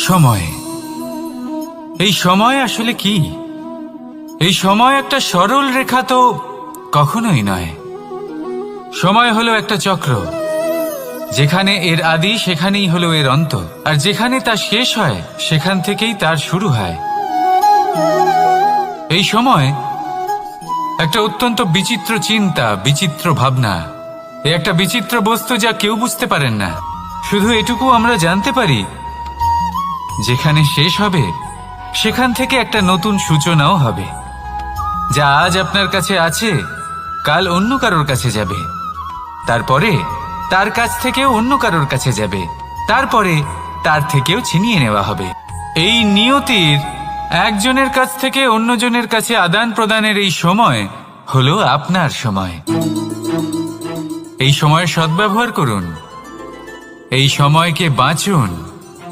সময়। এই সময় আসলে কি? এই সময় একটা সরল রেখা তো কখনোই নয়। সময় হলো একটা চক্র, যেখানে এর আদি সেখানেই হলো এর অন্ত, আর যেখানে তা শেষ হয় সেখান থেকেই তার শুরু হয়। এই সময় একটা অত্যন্ত বিচিত্র চিন্তা, বিচিত্র ভাবনা। একটা বিচিত্র বস্তু যা কেউ বুঝতে পারেন না। শুধু এটুকু আমরা জানতে পারি, যেখানে শেষ হবে সেখান থেকে একটা নতুন সূচনাও হবে। যা আজ আপনার কাছে আছে কাল অন্য কারোর কাছে যাবে, তারপরে তার কাছ থেকেও অন্য কারোর কাছে যাবে, তারপরে তার থেকেও ছিনিয়ে নেওয়া হবে। এই নিয়তির একজনের কাছ থেকে অন্যজনের কাছে আদান প্রদানের এই সময় হলো আপনার সময়। এই সময়ের সদ্ব্যবহার করুন, এই সময়কে বাঁচুন।